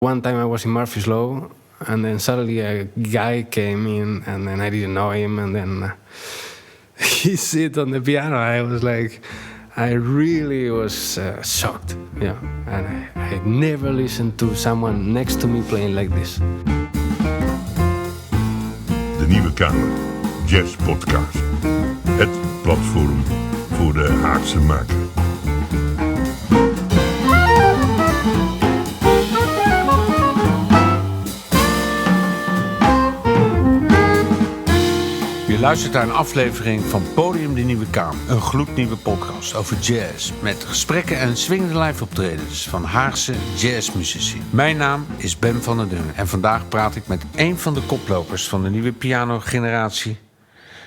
One time I was in Murphy's Law, and then suddenly a guy came in, and then I didn't know him, and then he sit on the piano. I really was shocked, yeah. And I never listened to someone next to me playing like this. De Nieuwe Kamer, Jazz Podcast. Het platform voor de Haagse maker. Je luistert naar een aflevering van Podium de Nieuwe Kamer. Een gloednieuwe podcast over jazz. Met gesprekken en swingende live optredens van Haagse jazzmuzici. Mijn naam is Ben van der Dungen. En vandaag praat ik met één van de koplopers van de nieuwe pianogeneratie.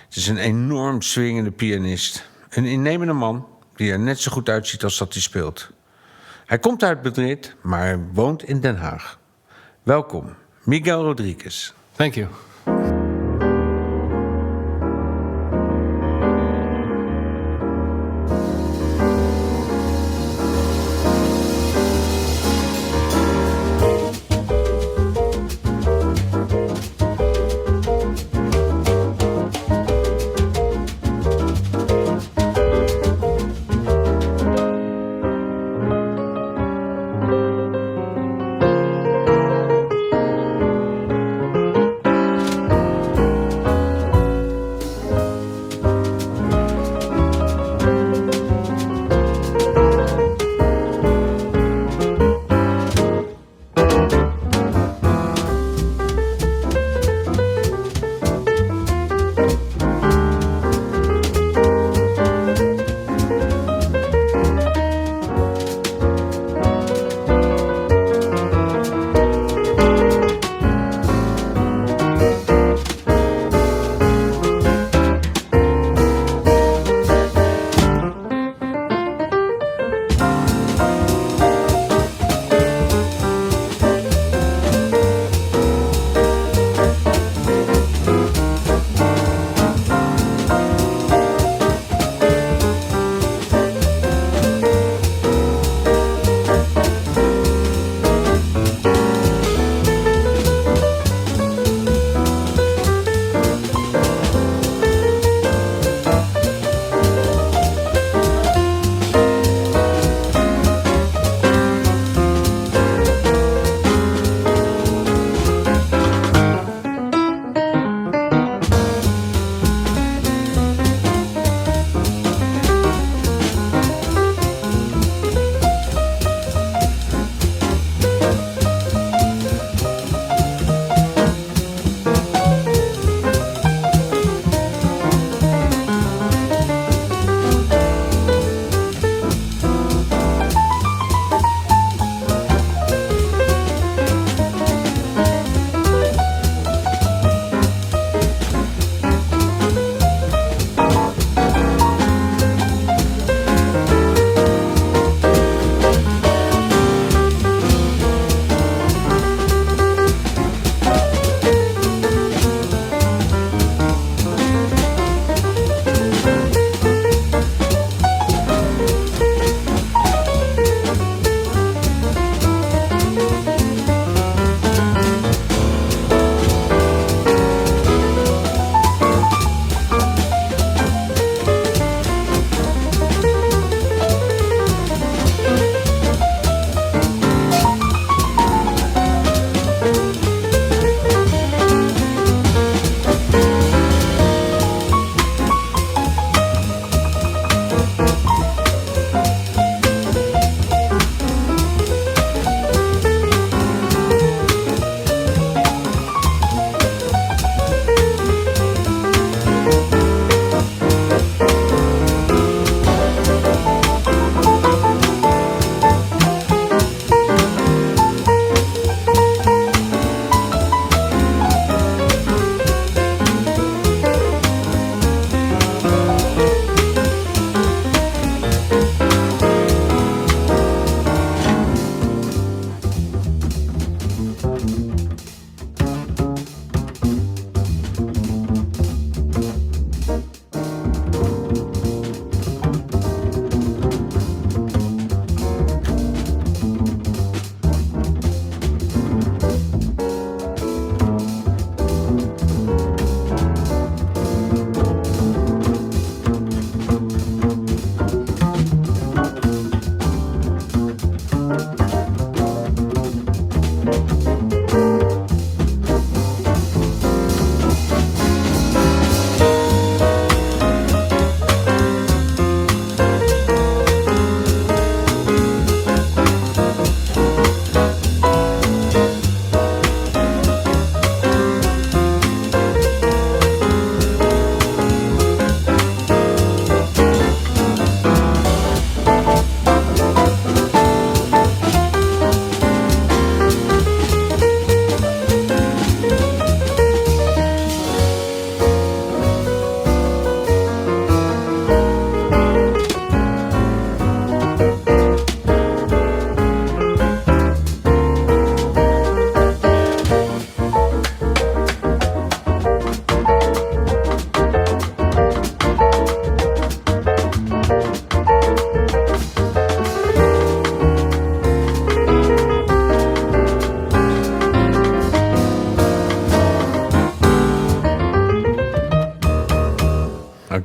Het is een enorm swingende pianist. Een innemende man die er net zo goed uitziet als dat hij speelt. Hij komt uit Madrid, maar hij woont in Den Haag. Welkom, Miguel Rodriguez. Thank you.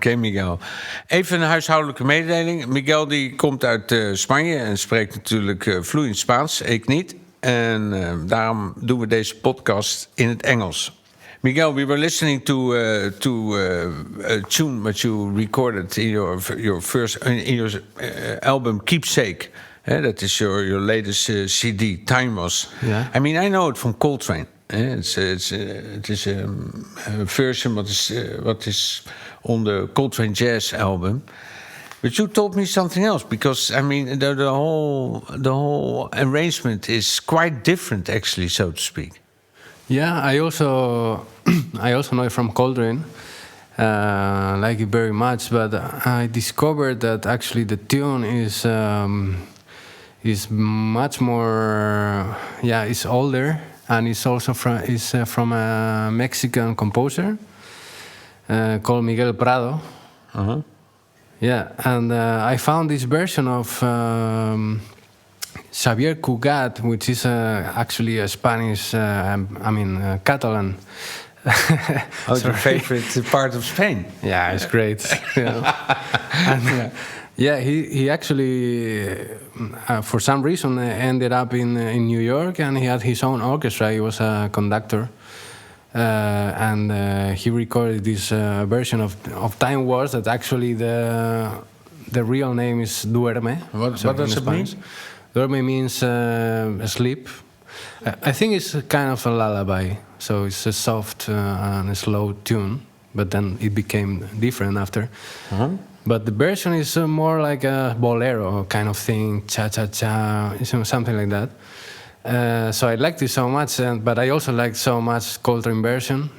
Oké, Miguel. Even een huishoudelijke mededeling. Miguel die komt uit Spanje en spreekt natuurlijk vloeiend Spaans. Ik niet. En daarom doen we deze podcast in het Engels. Miguel, we were listening to a tune that you recorded in your first album Keepsake. That is your latest CD, Time Was. Yeah. I mean, I know it from Coltrane. It is a version what is on the Coltrane Jazz album. But you told me something else, because I mean the whole arrangement is quite different, actually, so to speak. Yeah, I also know it from Coltrane. Like it very much, but I discovered that actually the tune is much more. Yeah, it's older, and it's also from a Mexican composer called Miguel Prado. Uh-huh. Yeah, and I found this version of Xavier Cugat, which is actually a Spanish, Catalan. Oh, your favorite part of Spain? Yeah, it's great. And, he actually, for some reason, ended up in New York, and he had his own orchestra. He was a conductor. And he recorded this version of Time Was, that actually the real name is Duerme. What does it mean? Duerme means sleep. I think it's kind of a lullaby, so it's a soft and a slow tune, but then it became different after. Uh-huh. But the version is more like a bolero kind of thing, cha-cha-cha, something like that. So I liked it so much, but I also liked so much Coltrane version.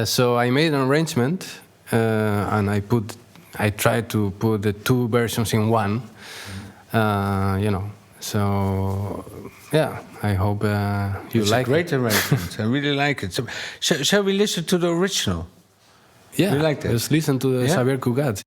So I made an arrangement, and I tried to put the two versions in one. So yeah, I hope you it's like a great arrangement. I really like it. So, shall we listen to the original? Yeah, you like that? Let's listen to the Xavier Cugat.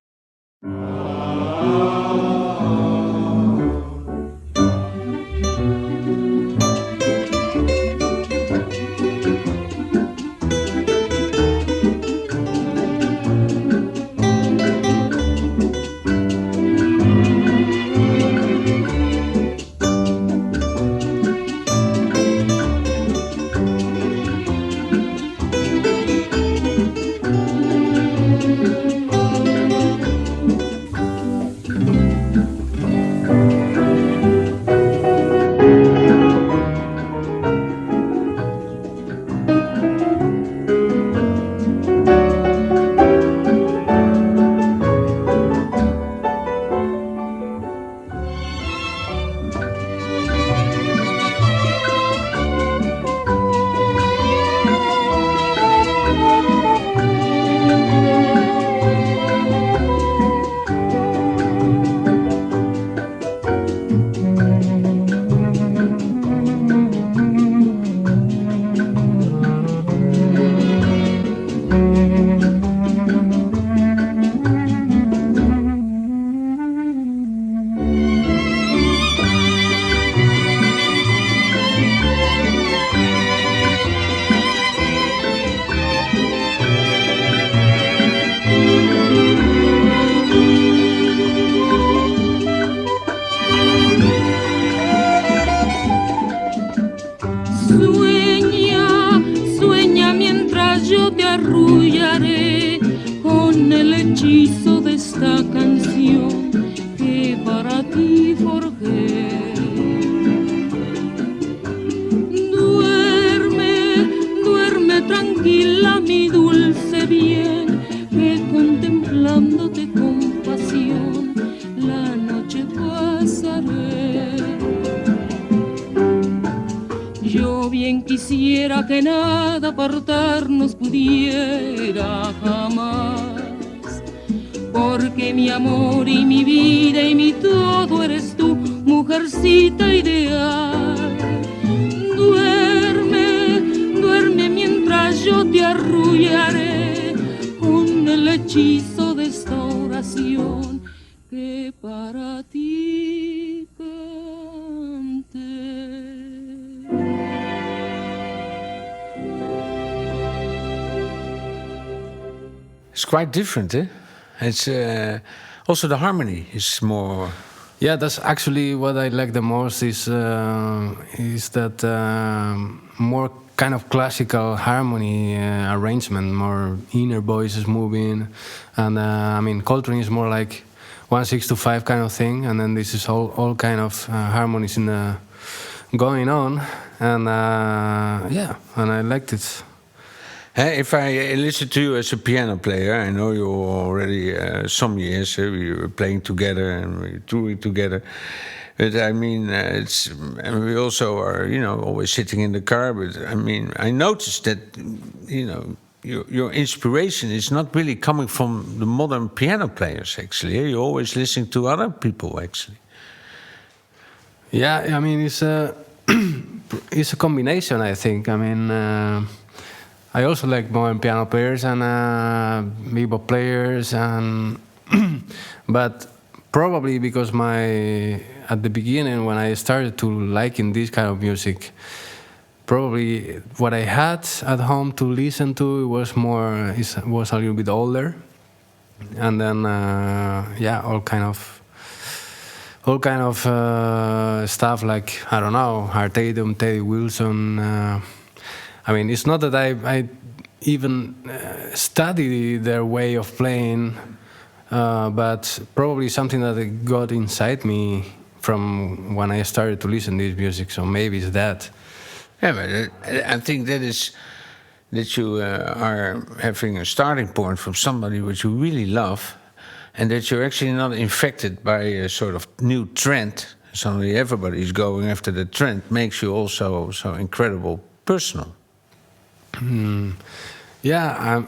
It's quite different, eh? It's also the harmony is more. Yeah, that's actually what I like the most. Is that more kind of classical harmony arrangement, more inner voices moving, and I mean Coltrane is more like 1/6 to 5 kind of thing, and then this is all kind of harmonies in the going on, and yeah, and I liked it. If I listen to you as a piano player, I know you already some years. We were playing together and we were touring together. But I mean, and we also are, always sitting in the car. But I mean, I noticed that, your inspiration is not really coming from the modern piano players. Actually, you're always listening to other people. Actually. Yeah, I mean, it's a it's a combination. I think. I mean. I also like modern piano players and bebop players, and but probably because at the beginning when I started to liking this kind of music, probably what I had at home to listen to was a little bit older, and then all kind of stuff like I don't know, Art Tatum, Teddy Wilson. I mean, it's not that I even study their way of playing, but probably something that got inside me from when I started to listen to this music. So maybe it's that. Yeah, but I think that you are having a starting point from somebody which you really love, and that you're actually not infected by a sort of new trend. Suddenly everybody is going after the trend, makes you also so incredible personal. Yeah,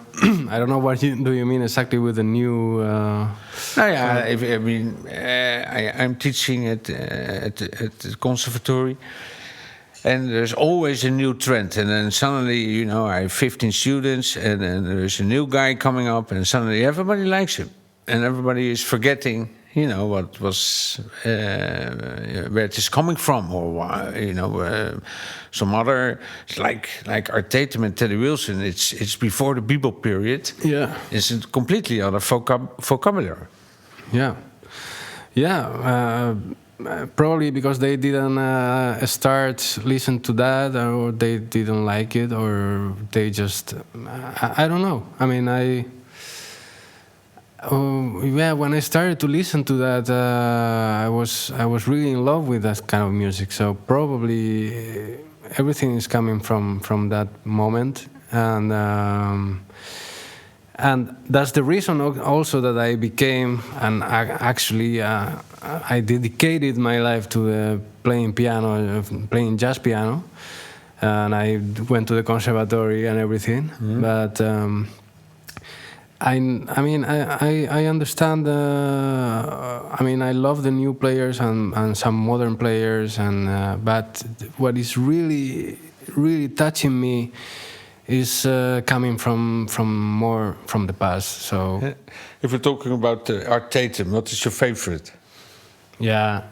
I don't know what do you mean exactly with the new. I'm teaching at the conservatory, and there's always a new trend. And then suddenly, I have 15 students, and then there's a new guy coming up, and suddenly everybody likes him, and everybody is forgetting. What was where it is coming from, or some other like Art Tatum and Teddy Wilson. It's before the bebop period. Yeah, it's a completely other vocabulary. Probably because they didn't start listen to that, or they didn't like it, or they just I don't know. I mean, when I started to listen to that, I was really in love with that kind of music. So probably everything is coming from that moment, and that's the reason also that I became, and I dedicated my life to playing piano, playing jazz piano, and I went to the conservatory and everything, but. I understand. I love the new players and some modern players, but what is really, really touching me is coming from the past. So, if we're talking about Art Tatum, what is your favorite? Yeah,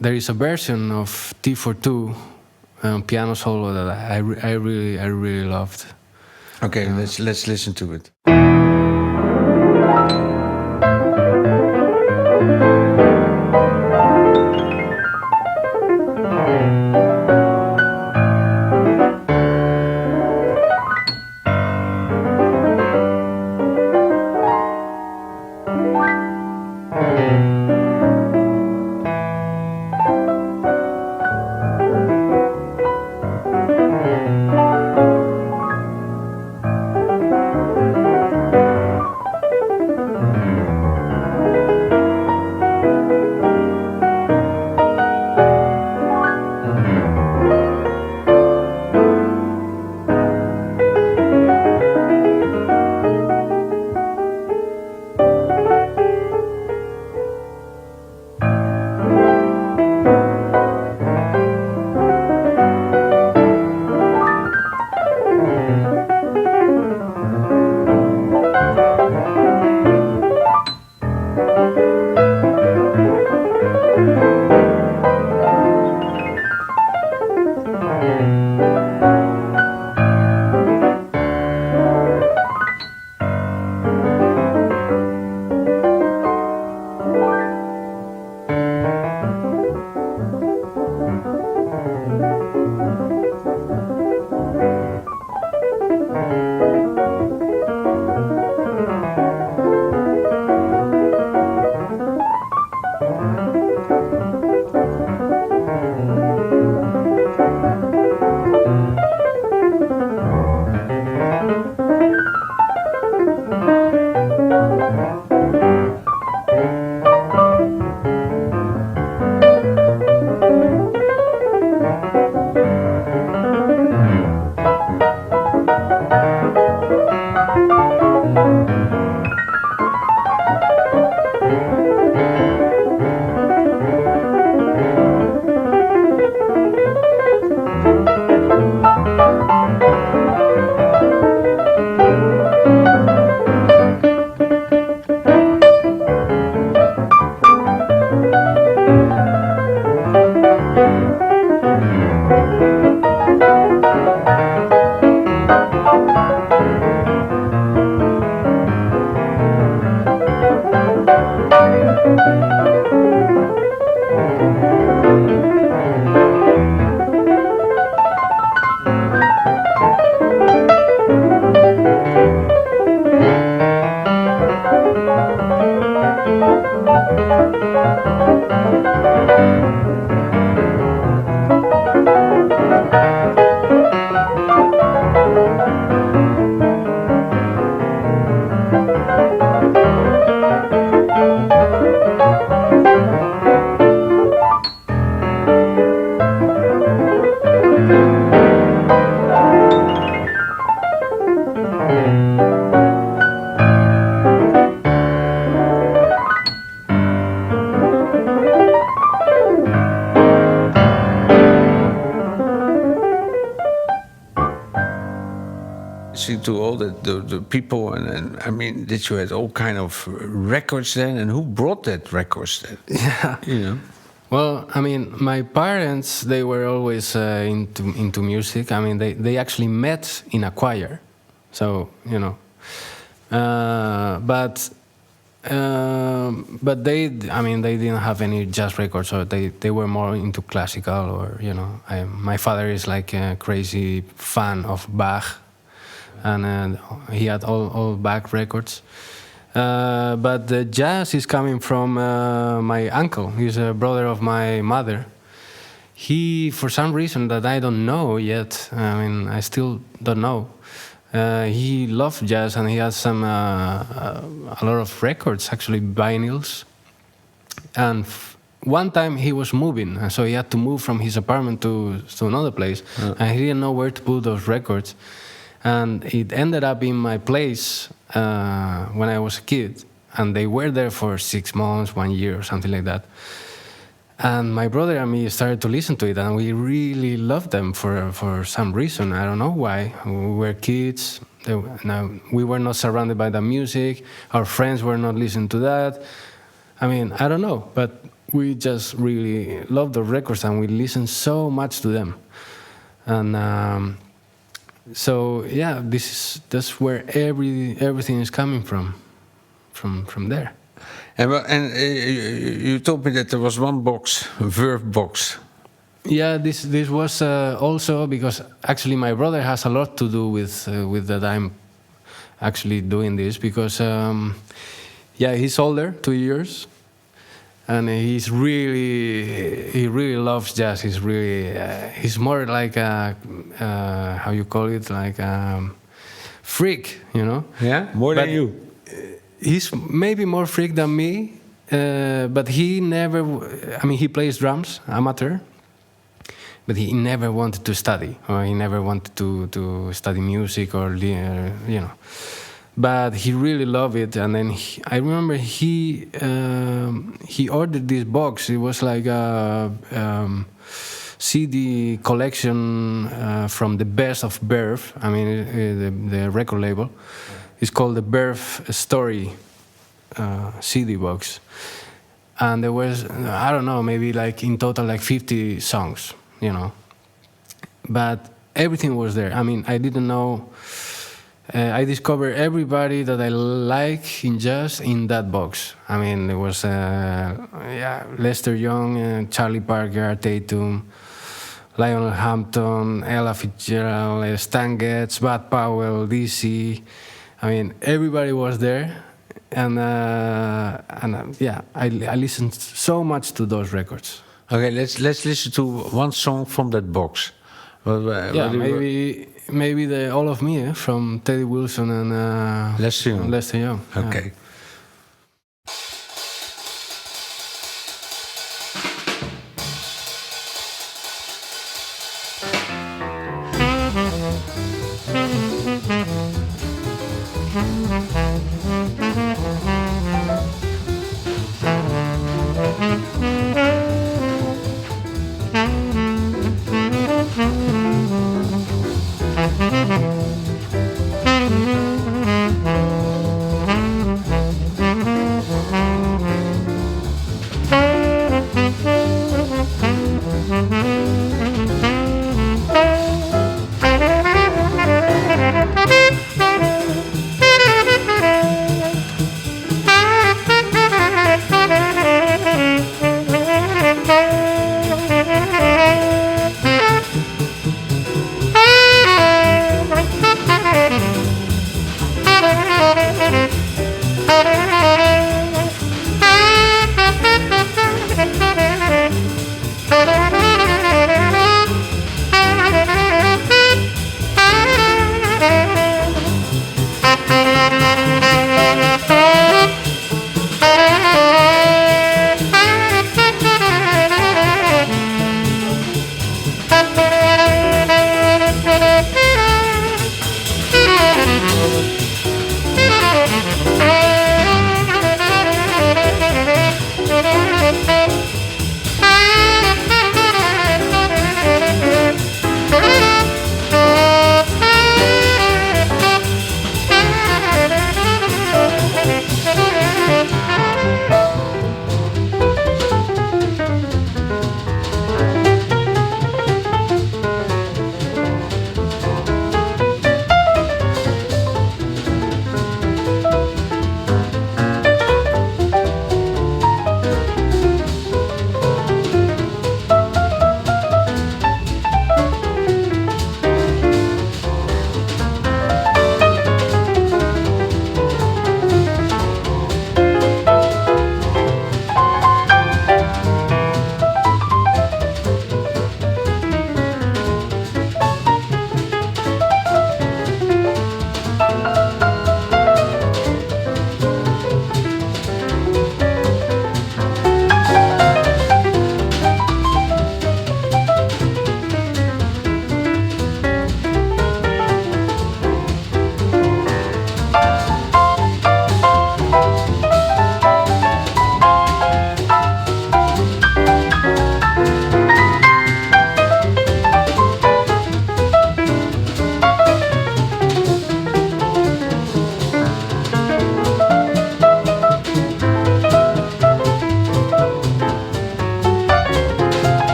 there is a version of T42 piano solo that I really loved. Okay, let's listen to it. dancing to all the people, and I mean, did you had all kind of records then, and who brought that records then? Yeah. You know. Well, I mean, my parents, they were always into music. I mean, they actually met in a choir, so you know. But they, I mean, they didn't have any jazz records, so they were more into classical, or you know. My father is like a crazy fan of Bach, and he had all Bach records. But the jazz is coming from my uncle. He's a brother of my mother. He, for some reason that I don't know yet, I mean, I still don't know, he loved jazz, and he has some a lot of records, actually vinyls. And one time he was moving, and so he had to move from his apartment to another place, and he didn't know where to put those records. And it ended up in my place when I was a kid, and they were there for 6 months, 1 year, or something like that. And my brother and me started to listen to it, and we really loved them for some reason. I don't know why. We were kids. We were not surrounded by the music. Our friends were not listening to that. I mean, I don't know, but we just really loved the records, and we listened so much to them. And so yeah, that's where everything is coming from there. And you told me that there was one box, a verb box. Yeah, this was also because actually my brother has a lot to do with that I'm actually doing this, because yeah, he's older, 2 years, and he really loves jazz. He's more like a how you call it, like a freak, you know? Yeah, more than you. He's maybe more freak than me, but he never. I mean, he plays drums, amateur, but he never wanted to study, or he never wanted to study music, or you know. But he really loved it, and then I remember he ordered this box. It was like a CD collection from the best of Verve. I mean, the record label. It's called the Verve Story CD box. And there was, I don't know, maybe like in total like 50 songs, you know. But everything was there. I mean, I didn't know. I discovered everybody that I like in jazz in that box. I mean, there was Lester Young, Charlie Parker, Tatum, Lionel Hampton, Ella Fitzgerald, Stan Getz, Bud Powell, DC. I mean, everybody was there, and yeah, I listened so much to those records. Okay, let's listen to one song from that box. Yeah, maybe the All of Me from Teddy Wilson and Lester Young. Okay. Yeah.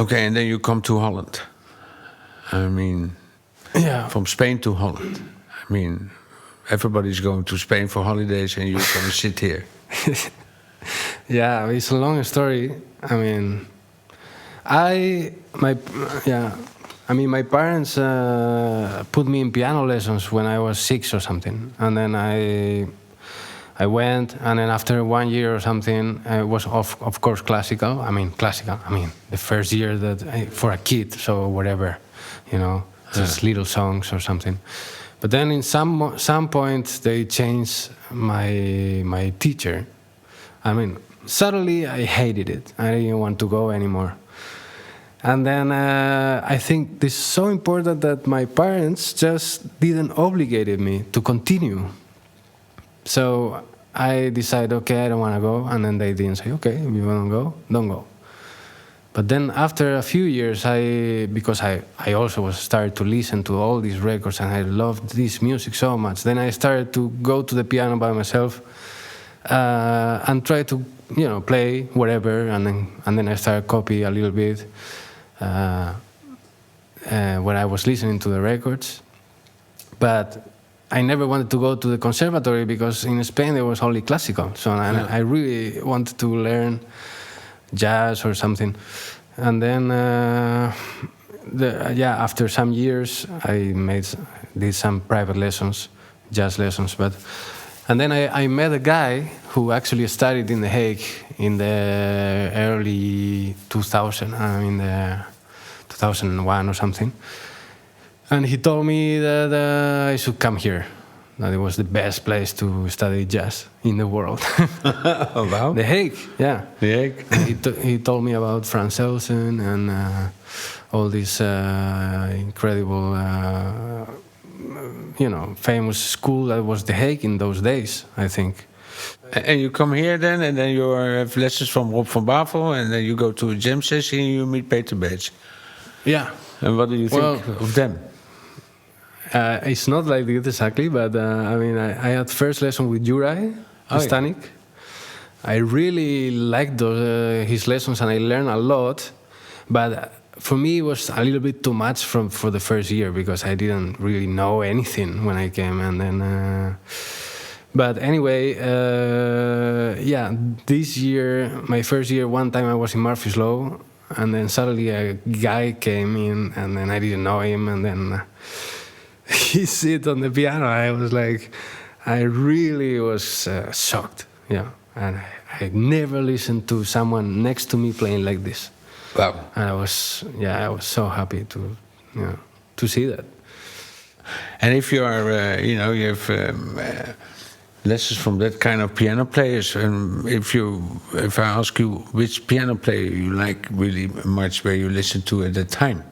Okay, and then you come to Holland. I mean, from Spain to Holland. I mean, everybody's going to Spain for holidays, and you're going to sit here. Yeah, it's a long story. I mean, my parents put me in piano lessons when I was 6 or something, and then I went, and then after 1 year or something, it was of course classical. I mean, the first year for a kid, so whatever, just little songs or something. But then in some point they changed my teacher. I mean, suddenly I hated it. I didn't want to go anymore. And then I think this is so important that my parents just didn't obligate me to continue. So I decided, okay, I don't want to go. And then they didn't say, okay, if you want to go, don't go. But then after a few years, because I also started to listen to all these records and I loved this music so much, then I started to go to the piano by myself and try to, play whatever. And then I started copy a little bit when I was listening to the records. But I never wanted to go to the conservatory because in Spain there was only classical. So I really wanted to learn jazz or something. And then, after some years, I did some private lessons, jazz lessons. And then I met a guy who actually studied in The Hague in the early 2000, in the 2001 or something. And he told me that I should come here, that it was the best place to study jazz in the world. Oh, wow. The Hague, yeah. The Hague. And he told me about Franz Elsen and all this incredible, famous school that was The Hague in those days, I think. And you come here then, and then you have lessons from Rob van Bavel, and then you go to a jam session and you meet Peter Bates. Yeah. And what do you think of them? It's not like this exactly, but I had first lesson with Juraj Stanik. Yeah. I really liked his lessons and I learned a lot, but for me it was a little bit too much for the first year because I didn't really know anything when I came. And then, but anyway, this year, my first year, one time I was in Murphy's Law, and then suddenly a guy came in, and then I didn't know him, and then he sit on the piano. I was like, I really was shocked, and I never listened to someone next to me playing like this. Wow! And I was so happy to see that. And if you are, you have lessons from that kind of piano players, and if I ask you which piano player you like really much, where you listen to at that time.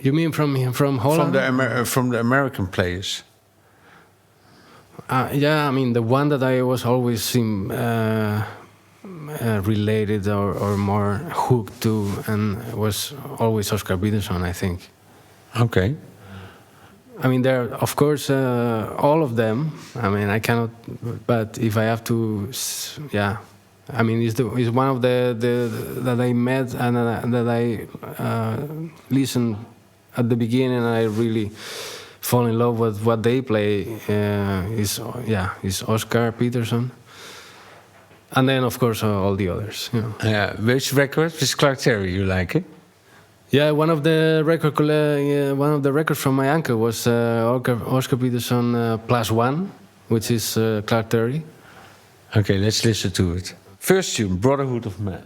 You mean from Holland? From the American players. The one that I was always related or more hooked to, and was always Oscar Peterson, I think. Okay. There are, of course, all of them. I cannot. But if I have to, it's one of the that I met and that I listened at the beginning, and I really fall in love with what they play. Is Oscar Peterson, and then of course all the others. Which Clark Terry you like it? Yeah, one of the records from my uncle was Oscar Peterson +1, which is Clark Terry. Okay, let's listen to it. First tune, Brotherhood of Man.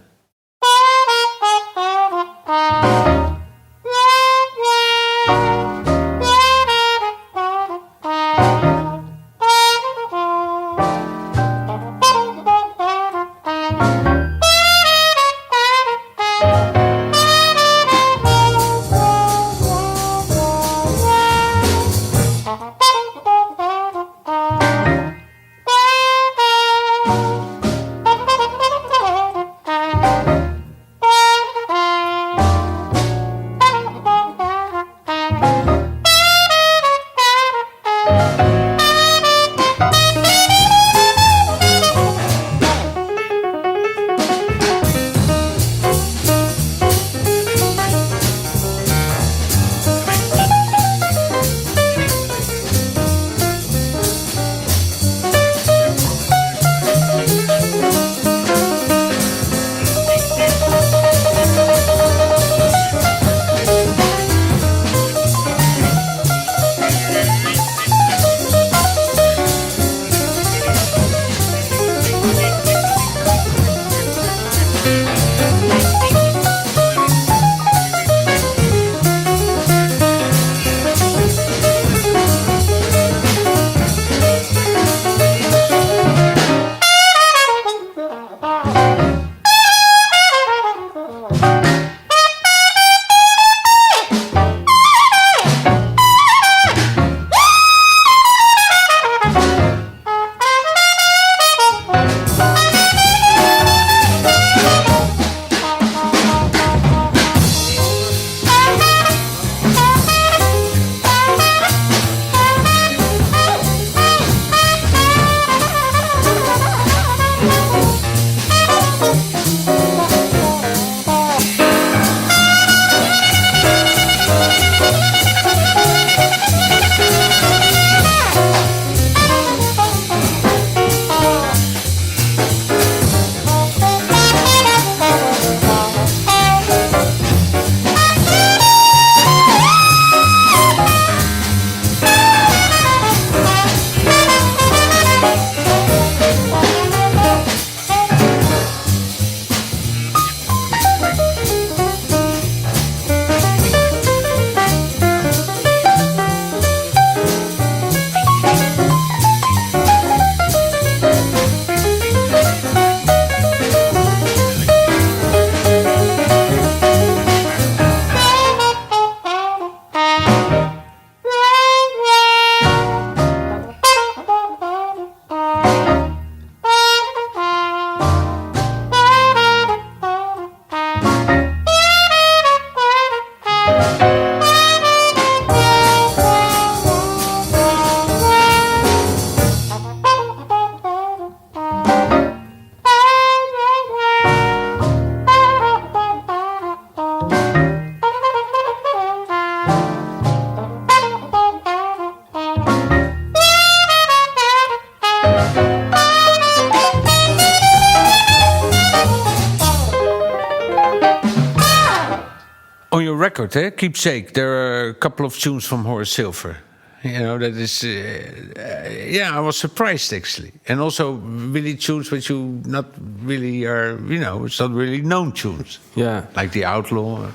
On your record, Keepsake, there are a couple of tunes from Horace Silver. That is... I was surprised, actually. And also really tunes which you not really are... it's not really known tunes. Yeah. Like The Outlaw.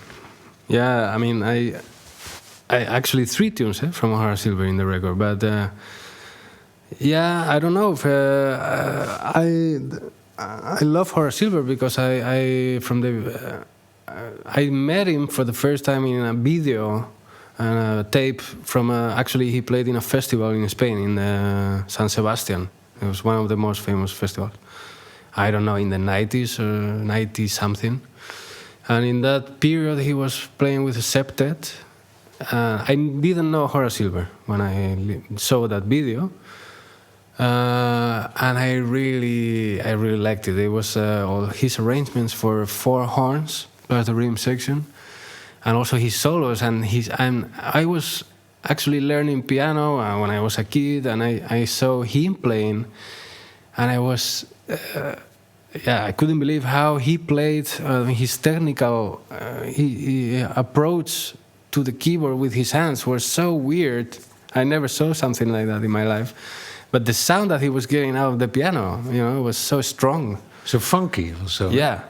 Yeah, I mean, I actually 3 tunes from Horace Silver in the record. But, I don't know if... I love Horace Silver because I met him for the first time in a video and a tape from actually he played in a festival in Spain in San Sebastian. It was one of the most famous festivals. I don't know, in the 90s or 90 something. And in that period he was playing with a septet. I didn't know Horace Silver when I saw that video. And I really liked it. It was all his arrangements for 4 horns plus the rhythm section, and also his solos. And I was actually learning piano when I was a kid, and I saw him playing, and I was I couldn't believe how he played. His technical he approach to the keyboard with his hands was so weird. I never saw something like that in my life. But the sound that he was getting out of the piano, was so strong. So funky also. Yeah.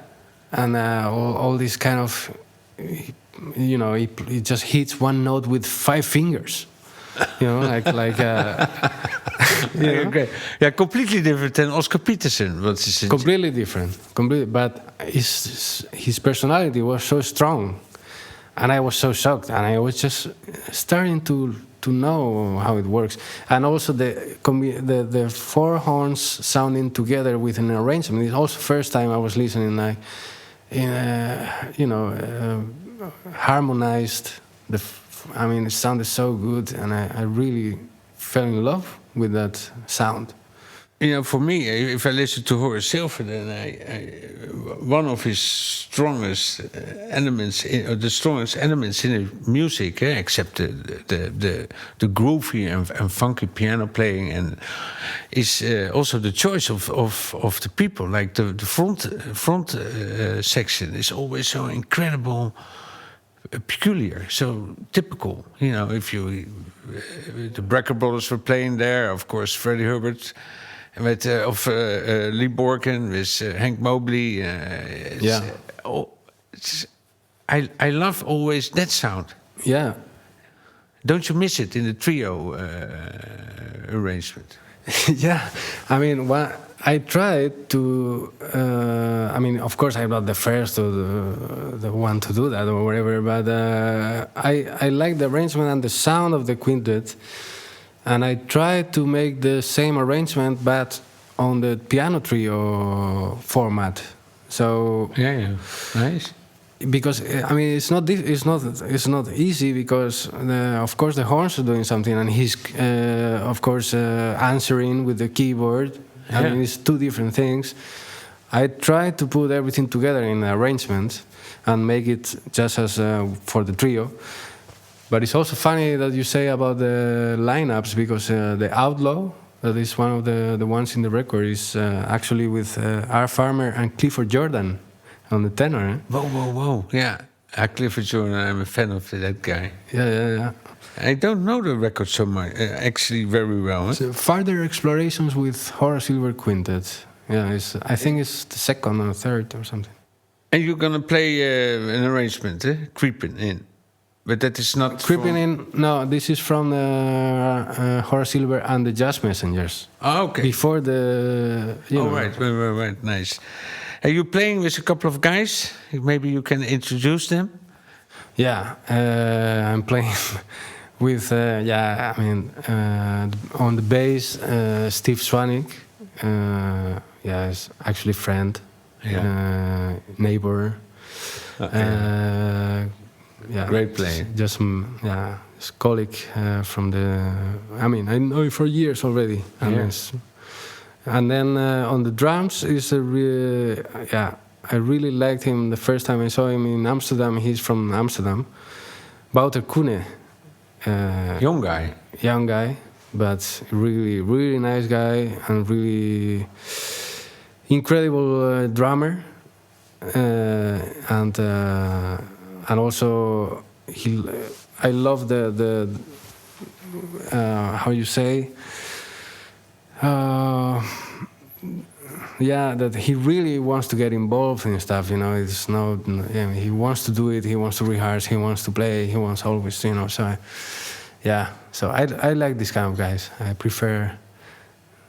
And all this kind of, he just hits one note with 5 fingers. Okay. Yeah, completely different than Oscar Peterson. Completely different. But his personality was so strong. And I was so shocked. And I was just starting to know how it works, and also the 4 horns sounding together with an arrangement. It's also first time I was listening harmonized. It sounded so good, and I really fell in love with that sound. For me, if I listen to Horace Silver, then one of his strongest elements, the strongest elements in his music, except the groovy and funky piano playing, and is also the choice of the people. Like the front section is always so incredible, peculiar, so typical. If the Brecker Brothers were playing there, of course, Freddie Hubbard. Of Lee Borken with Hank Mobley. I love always that sound. Yeah. Don't you miss it in the trio arrangement? Yeah. I tried to... of course, I'm not the first or the one to do that or whatever, but I like the arrangement and the sound of the quintet. And I tried to make the same arrangement, but on the piano trio format. So nice. Because it's not easy because of course the horns are doing something, and he's of course answering with the keyboard. Yeah. It's 2 different things. I tried to put everything together in the arrangement and make it just as for the trio. But it's also funny that you say about the lineups, because the Outlaw, that is one of the ones in the record, is actually with R. Farmer and Clifford Jordan on the tenor. Eh? Whoa. Yeah. Clifford Jordan, I'm a fan of that guy. Yeah. I don't know the record so much, actually very well. So Further Explorations with Horace Silver Quintet. Yeah, I think it's the 2nd or 3rd or something. And you're going to play an arrangement, Creeping In. But that is not... Creeping In, no, this is from Horace Silver and the Jazz Messengers. Oh, okay. Before the... Right, nice. Are you playing with a couple of guys? Maybe you can introduce them? Yeah, I'm playing with, on the bass, Steve Swanik. He's actually friend, neighbor. Okay. Great player. Just his colleague from the... I know him for years already. And then on the drums is I really liked him the first time I saw him in Amsterdam. He's from Amsterdam. Wouter Koene. Young guy, but really, really nice guy and really incredible drummer. And and also I love the how you say. That he really wants to get involved in stuff, it's not, he wants to do it, he wants to rehearse, he wants to play, he wants always, so I like this kind of guys. I prefer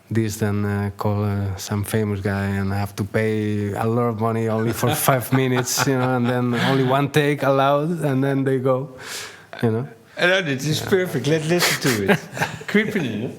this than call some famous guy and have to pay a lot of money only for 5 minutes, and then only one take allowed, and then they go, I know, this is perfect. Let's listen to it. Creeping.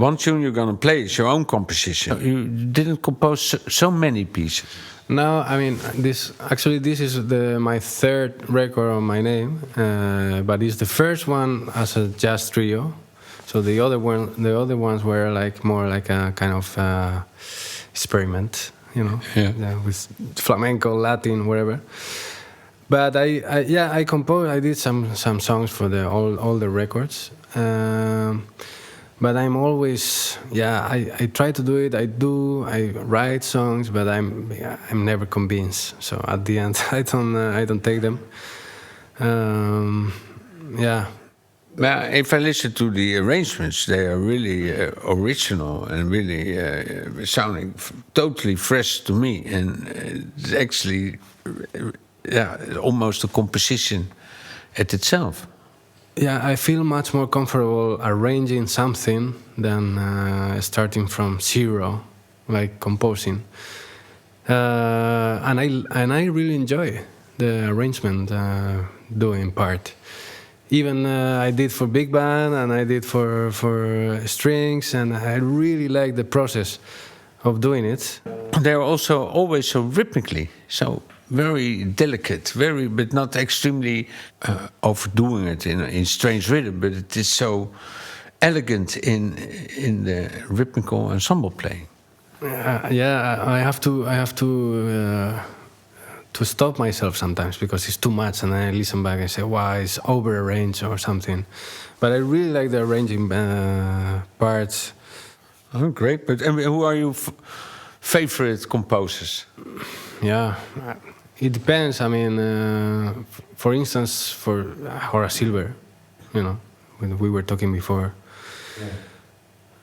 one tune you're going to play is your own composition. You didn't compose so many pieces. No, I mean this is my third record on my name, but it's the first one as a jazz trio. So the other ones were like more like a kind of experiment, you know, with flamenco, Latin, whatever. But I composed. I did some songs for all the records. But I'm always, I try to do it. I write songs, but I'm never convinced. So at the end, I don't take them. Well, if I listen to the arrangements, they are really original and really sounding totally fresh to me. And it's actually, almost a composition at itself. Yeah, I feel much more comfortable arranging something than starting from zero, like composing. And I really enjoy the arrangement doing part. Even I did for big band and I did for strings, and I really like the process of doing it. They're also always so rhythmically, so very delicate, but not extremely overdoing it in strange rhythm. But it is so elegant in the rhythmical ensemble playing. I have to stop myself sometimes because it's too much, and I listen back and say, "Wow, it's over arranged" or something. But I really like the arranging parts. Oh, great! But who are your favorite composers? Yeah. It depends. I mean, for instance, for Horace Silver, you know, when we were talking before,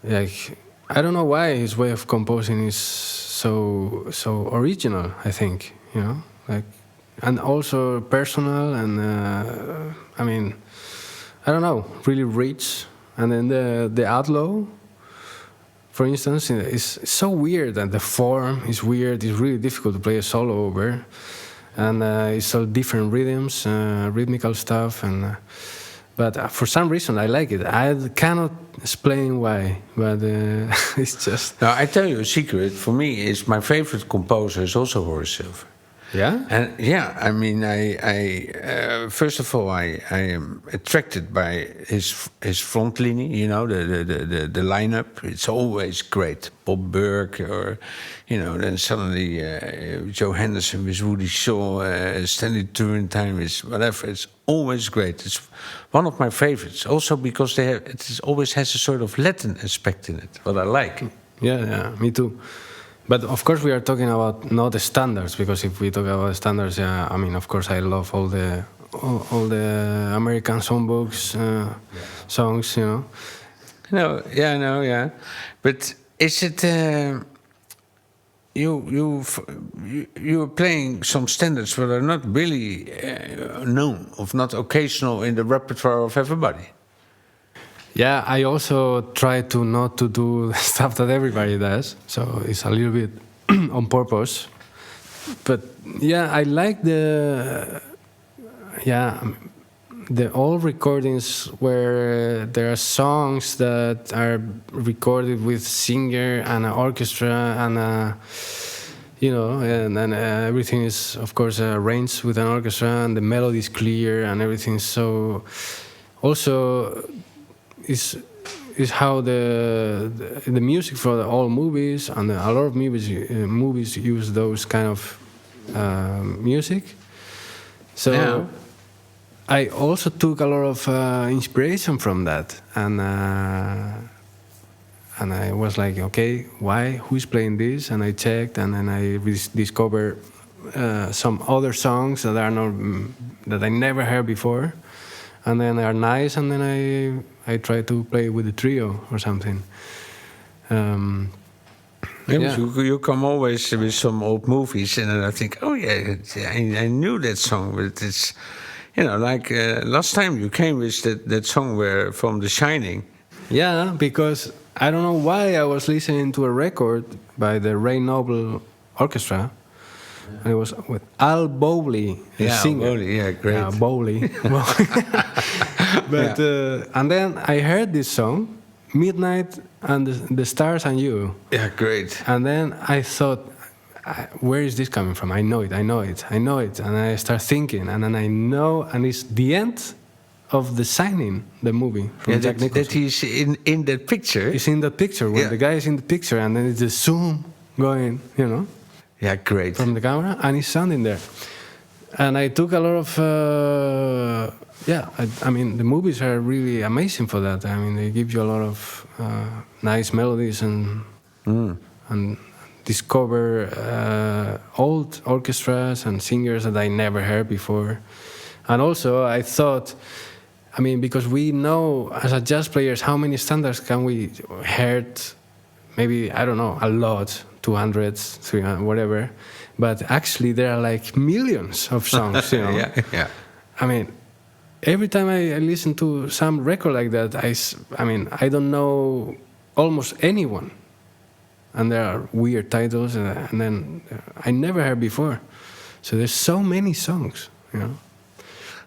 like I don't know why his way of composing is so original. I think, you know, like, and also personal, and I mean, I don't know, really rich. And then the Outlaw, for instance, is so weird, and the form is weird. It's really difficult to play a solo over. And it's all different rhythms, rhythmical stuff, but for some reason I like it. I cannot explain why, but it's just. Now I tell you a secret. For me, is my favorite composer is also Horace Silver. Yeah. And I mean, I first of all, I am attracted by his front linie. You know, the lineup. It's always great. Bob Burke, or then suddenly Joe Henderson with Woody Shaw, Stanley Turrentine with whatever. It's always great. It's one of my favorites. Also because it always has a sort of Latin aspect in it. What I like. Yeah, me too. But of course, we are talking about not the standards, because if we talk about the standards, I mean, of course, I love all the American songbooks songs, you know. No. But is it you're playing some standards that are not really known, or not occasional in the repertoire of everybody? Yeah, I also try to not to do stuff that everybody does, so it's a little bit on purpose. But yeah, I like the old recordings where there are songs that are recorded with singer and an orchestra, and and everything is of course arranged with an orchestra, and the melody is clear and everything. So also. Is how the music for all movies, and a lot of movies use those kind of music. So I also took a lot of inspiration from that, and I was like, okay, why? Who's playing this? And I checked, and then I discovered some other songs that I never heard before, and then they are nice, and then I try to play with the trio or something. You come always with some old movies, and then I think, oh yeah, I knew that song, but it's, like last time you came with that song from The Shining. Yeah, because I don't know why I was listening to a record by the Ray Noble Orchestra. And it was with Al Bowley, the singer. Bowley, great. Yeah, Bowley. But and then I heard this song midnight and the stars and you. Yeah, great. And then I thought, where is this coming from? I know it. And I start thinking, and then I know, and it's the end of The Signing, the movie from Jack Nicholson. That he's in that picture. He's in that picture, when the guy is in the picture, and then it's a zoom going, Yeah, great. from the camera, and he's sounding there. And I took a lot of, I mean, the movies are really amazing for that. I mean, they give you a lot of nice melodies and discover old orchestras and singers that I never heard before. And also, I thought, I mean, because we know as a jazz players how many standards can we heard, maybe, I don't know, a lot, 200, 300, whatever. But actually, there are like millions of songs, Yeah. I mean, every time I listen to some record like that, I mean, I don't know almost anyone. And there are weird titles, and then I never heard before. So there's so many songs,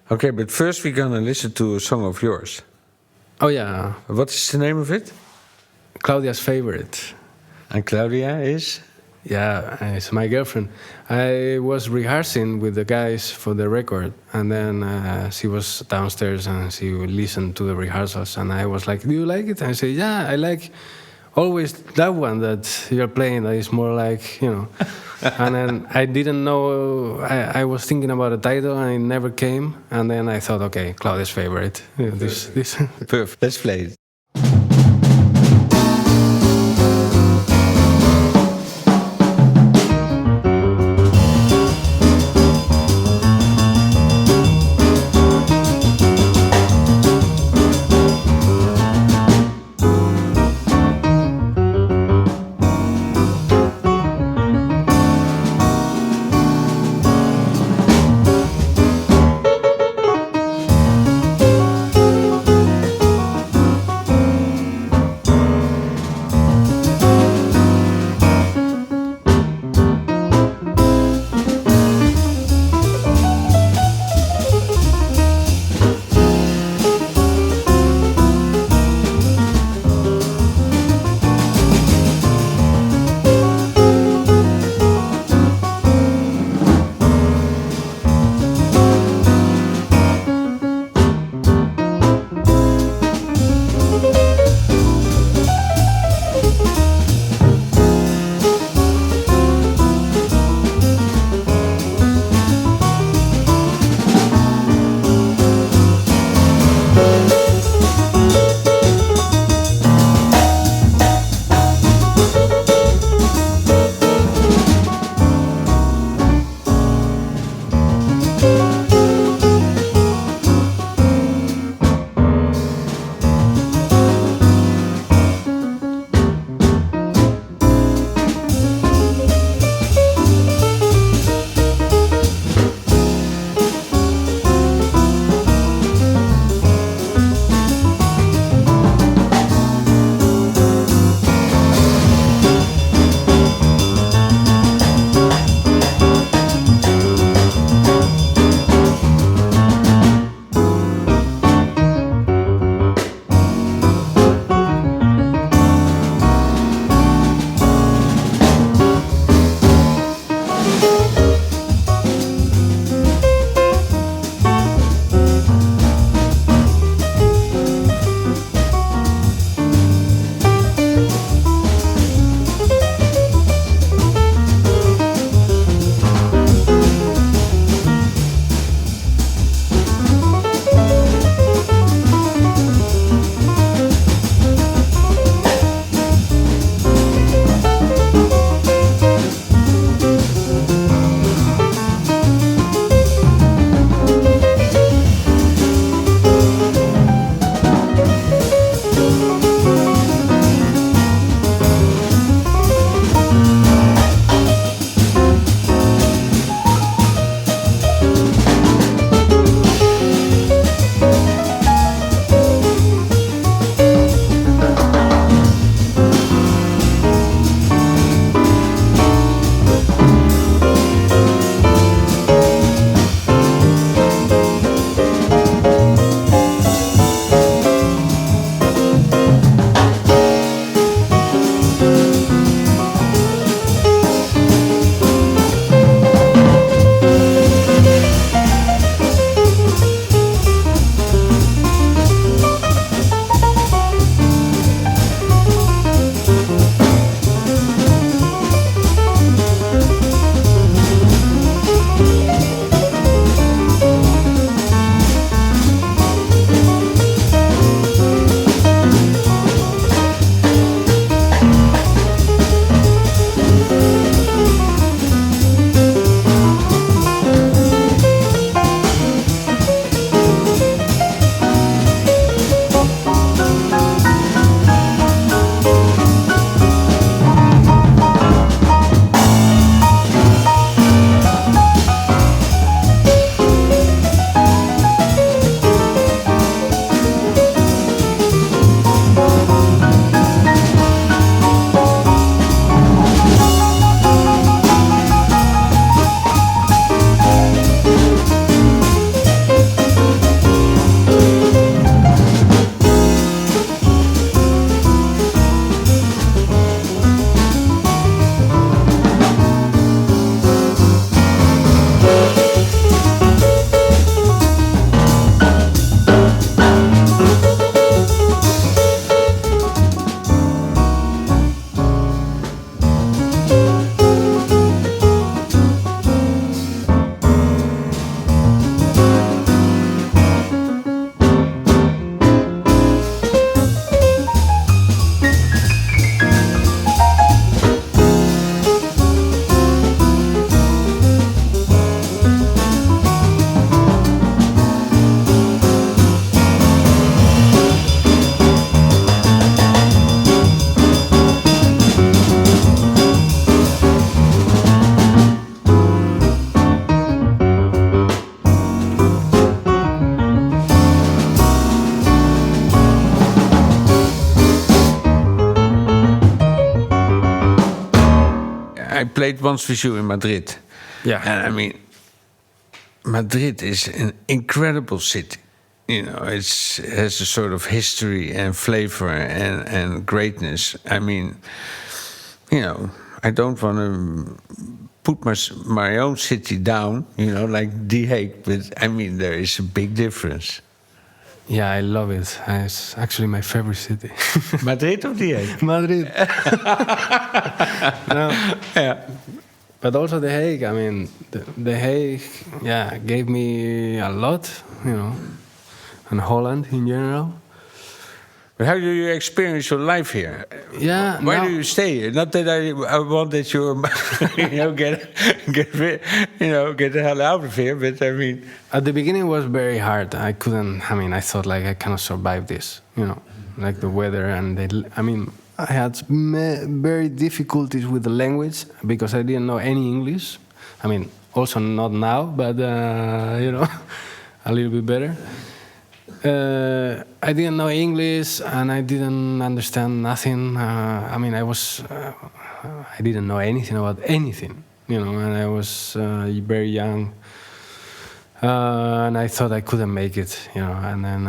Okay, but first we're gonna listen to a song of yours. Oh, yeah. What is the name of it? Claudia's Favorite. And Claudia is? Yeah, it's my girlfriend. I was rehearsing with the guys for the record, and then she was downstairs and she listened to the rehearsals, and I was like, do you like it? And I said, yeah, I like always that one that you're playing that is more like, And then I didn't know, I was thinking about a title and it never came, and then I thought, okay, Claudia's Favorite. This. Perfect. Let's play it. I played once with you in Madrid. Yeah. And I mean, Madrid is an incredible city. You know, it has a sort of history and flavor and greatness. I mean, you know, I don't want to put my own city down, you know, like The Hague, but I mean, there is a big difference. Yeah, I love it. It's actually my favorite city. Madrid or The Hague? Madrid. No. Yeah. But also The Hague. I mean, the Hague, yeah, gave me a lot, you know, and Holland in general. But how do you experience your life here? Yeah. Why now- do you stay here? Not that I want that you, you know, get the hell out of here. But I mean, At the beginning, it was very hard. I thought like I cannot survive this, you know, like the weather and I had very difficulties with the language because I didn't know any English. I mean, also not now, but you know, a little bit better. I didn't know English and I didn't understand nothing. I didn't know anything about anything, you know, and I was very young. And I thought I couldn't make it, you know, and then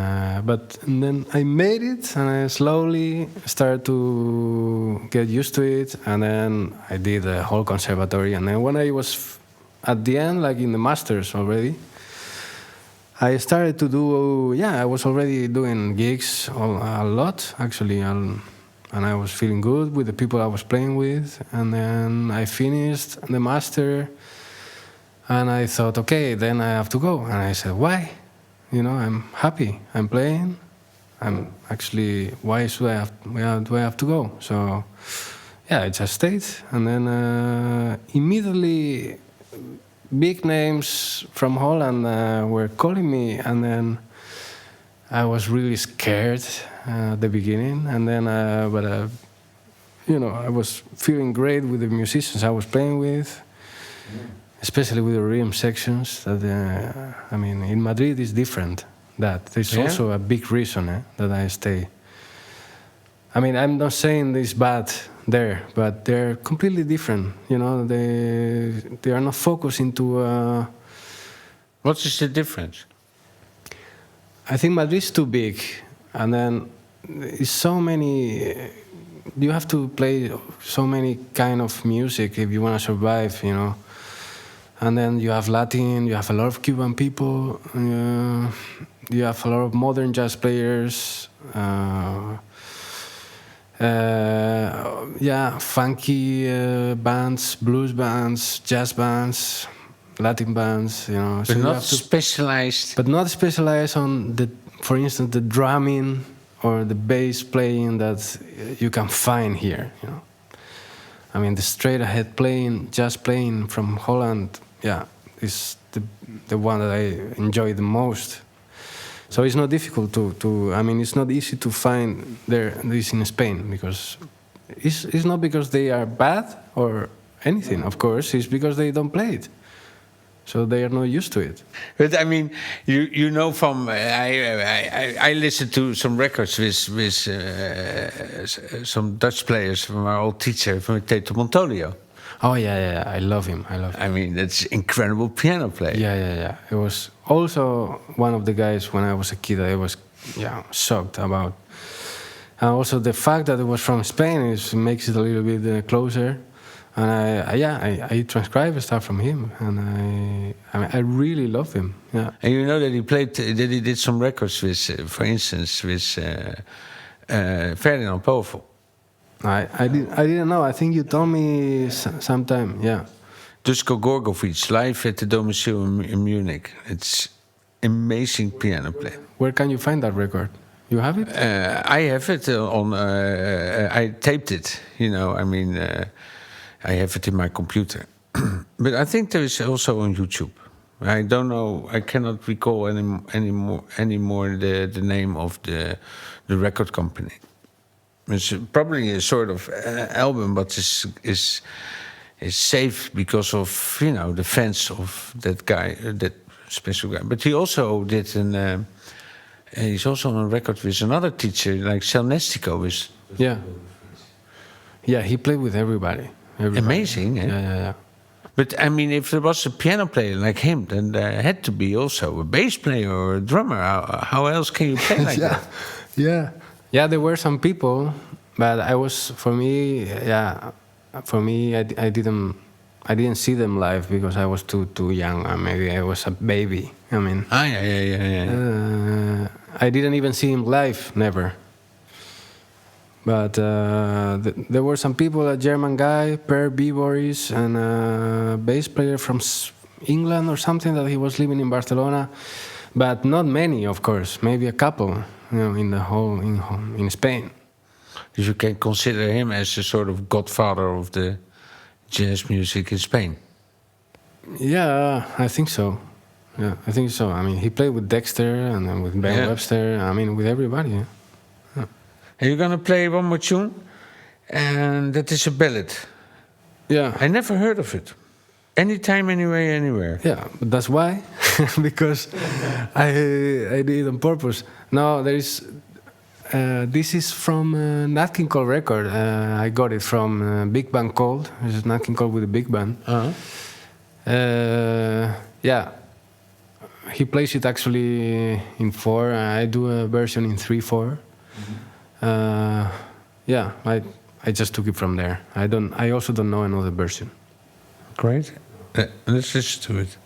I made it, and I slowly started to get used to it, and then I did the whole conservatory, and then when I was at the end, like in the masters already, I started to do, I was already doing gigs a lot, actually, and I was feeling good with the people I was playing with, and then I finished the master. And I thought, okay, then I have to go. And I said, why? You know, I'm happy. I'm playing. Why do I have to go? So, yeah, I just stayed. And then immediately, big names from Holland were calling me. And then I was really scared at the beginning. And then, you know, I was feeling great with the musicians I was playing with. Especially with the rhythm sections, that in Madrid is different. There's also a big reason that I stay. I mean, I'm not saying it's bad there, but they're completely different. You know, they are not focused into. what is the difference? I think Madrid's too big, and then it's so many. You have to play so many kind of music if you want to survive. You know. And then you have Latin, you have a lot of Cuban people, you have a lot of modern jazz players, funky bands, blues bands, jazz bands, Latin bands, you know. But not specialized. But not specialized on for instance, the drumming or the bass playing that you can find here, you know. I mean, the straight ahead playing, jazz playing from Holland, is the one that I enjoy the most. So it's not difficult it's not easy to find this in Spain, because it's not because they are bad or anything, of course, it's because they don't play it. So they are not used to it. But I mean, you know, from I listened to some records with some Dutch players from our old teacher, from Teto Montolio. Oh yeah, I love him. I mean, that's incredible piano player. Yeah. It was also one of the guys when I was a kid I was shocked about. And also the fact that it was from Spain makes it a little bit closer. And I transcribed stuff from him, and I really love him. Yeah. And you know that he did some records with, for instance, with Ferdinand Povel. I didn't know. I think you told me sometime. Yeah. Dusko Gorgovic live at the Domicile in Munich. It's amazing piano player. Where can you find that record? You have it? I have it on. I taped it. You know, I mean. I have it in my computer. But I think there is also on YouTube. I don't know. I cannot recall anymore the name of the record company. It's probably a sort of album, but is safe because of, you know, the fans of that guy, that special guy. But he also did he's also on a record with another teacher like Selnestico. Yeah. Yeah, he played with everybody. Everybody. Amazing, eh? Yeah. But I mean, if there was a piano player like him, then there had to be also a bass player or a drummer. How else can you play like that? Yeah, there were some people, but I didn't see them live because I was too young. Maybe I was a baby. I mean, Yeah. I didn't even see him live, never. But there were some people, a German guy, Per Boris, and a bass player from England or something that he was living in Barcelona, but not many, of course. Maybe a couple, in Spain. You can consider him as a sort of godfather of the jazz music in Spain. Yeah, I think so. Yeah, I think so. I mean, he played with Dexter and then with Ben Webster. I mean, with everybody. Yeah. And you're gonna play one more tune, and that is a ballad. Yeah. I never heard of it. Anytime, anyway, anywhere. Yeah, but that's why, because I did it on purpose. No, there is. This is from Nat King Cole record. I got it from Big Band Cold. This is Nat King Cole with a big band. Yeah, he plays it actually in 4. I do a version in 3/4. Yeah, I just took it from there. I also don't know another version. Great. Let's listen to it.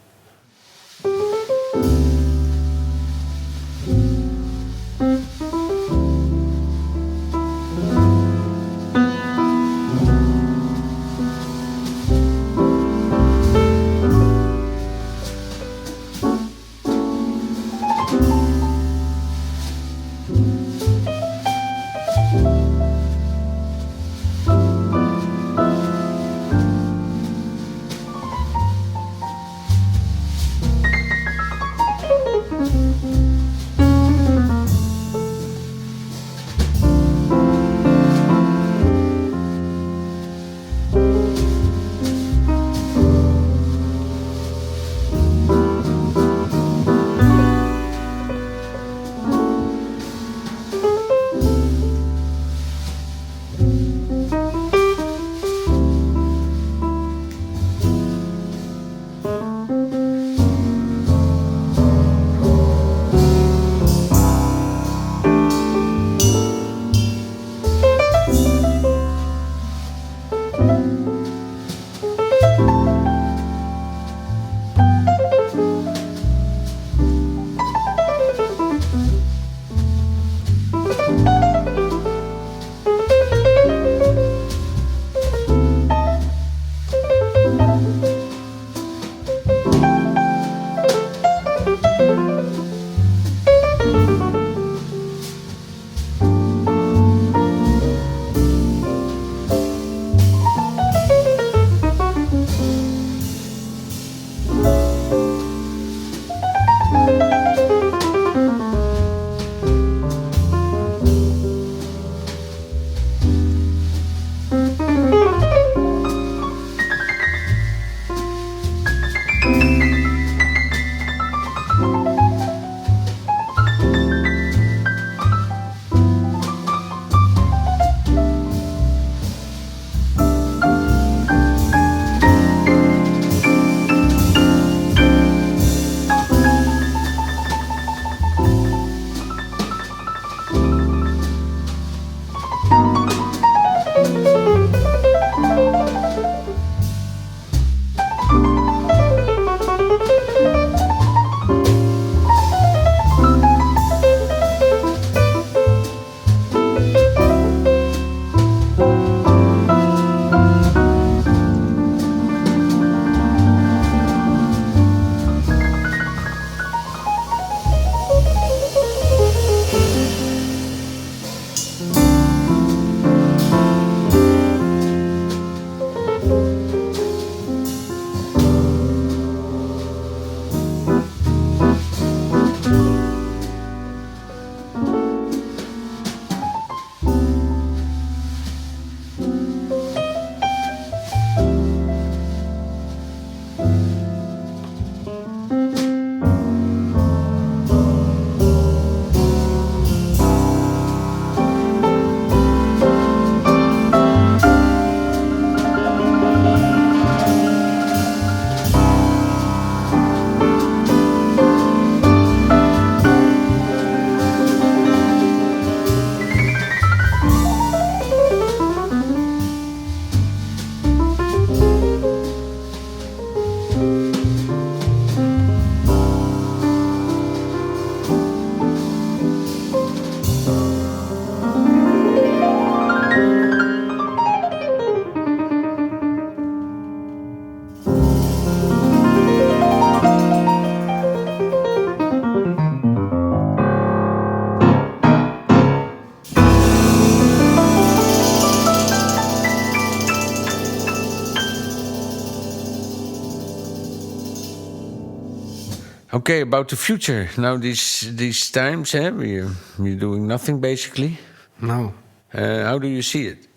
Okay, about the future. Now these times, we're doing nothing basically. No. How do you see it?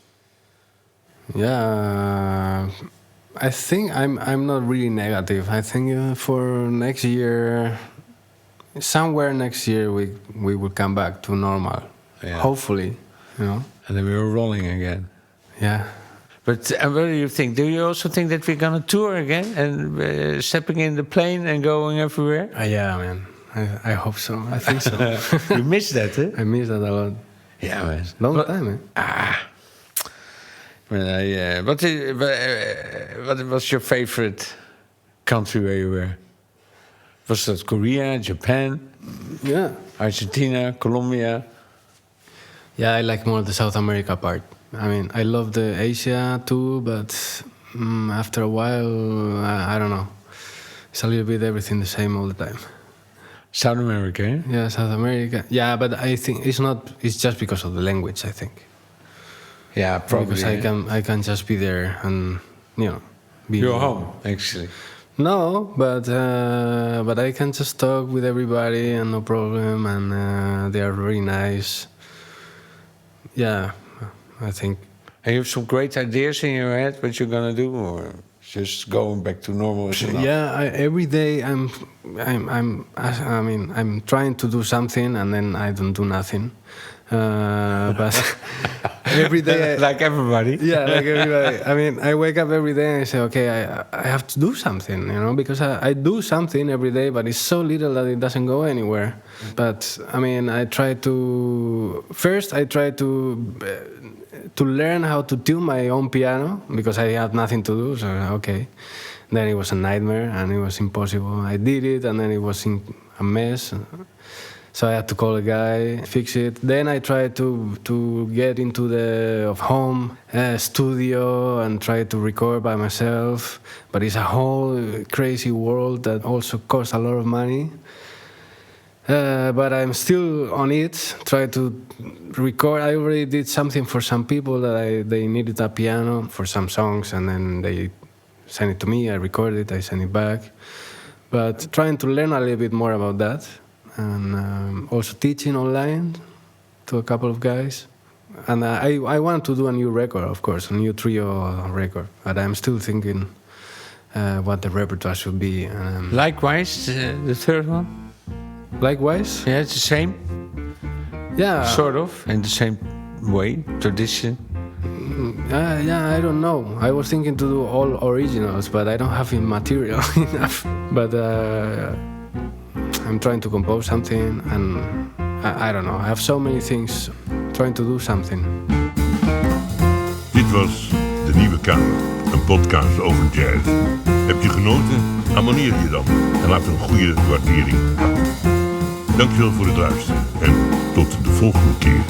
Yeah, I think I'm not really negative. I think for next year, somewhere next year, we will come back to normal. Yeah. Hopefully, And then we're rolling again. Yeah. But what do you think? Do you also think that we're going to tour again and stepping in the plane and going everywhere? Yeah, man. I hope so. I think so. You miss that, eh? I miss that a lot. Yeah, man. Long time, man. What was your favorite country where you were? Was that Korea, Japan? Yeah. Argentina, Colombia? Yeah, I like more the South America part. I mean, I love the Asia too, but after a while, I don't know. It's a little bit everything the same all the time. South America, eh? Yeah, South America. Yeah, but I think it's just because of the language, I think. Yeah, probably. Because I can just be there and, be... You're home, actually. No, but I can just talk with everybody and no problem, and they are very nice. Yeah, I think. And you have some great ideas in your head what you're gonna do, or just going back to normal as enough? Yeah, every day I'm trying to do something and then I don't do nothing. But every day, like everybody. Yeah, like everybody. I mean, I wake up every day and I say, okay, I have to do something, because I do something every day, but it's so little that it doesn't go anywhere. But I mean, I try to learn how to tune my own piano because I had nothing to do. So okay, then it was a nightmare and it was impossible. I did it and then it was a mess. So I had to call a guy, fix it. Then I tried to get into the home studio and try to record by myself. But it's a whole crazy world that also costs a lot of money. But I'm still on it, try to record. I already did something for some people that they needed a piano for some songs, and then they sent it to me, I recorded it, I sent it back. But trying to learn a little bit more about that. And also teaching online to a couple of guys. And I want to do a new record, of course, a new trio record. But I'm still thinking what the repertoire should be. Likewise, the third one? Likewise? Yeah, it's the same? Yeah. Sort of, in the same way, tradition? Yeah, I don't know. I was thinking to do all originals, but I don't have material enough. But... I'm trying to compose something and I don't know. I have so many things trying to do something. Dit was De Nieuwe Kamer, een podcast over jazz. Heb je genoten? Abonneer je dan en laat een goede waardering achter. Dankjewel voor het luisteren en tot de volgende keer.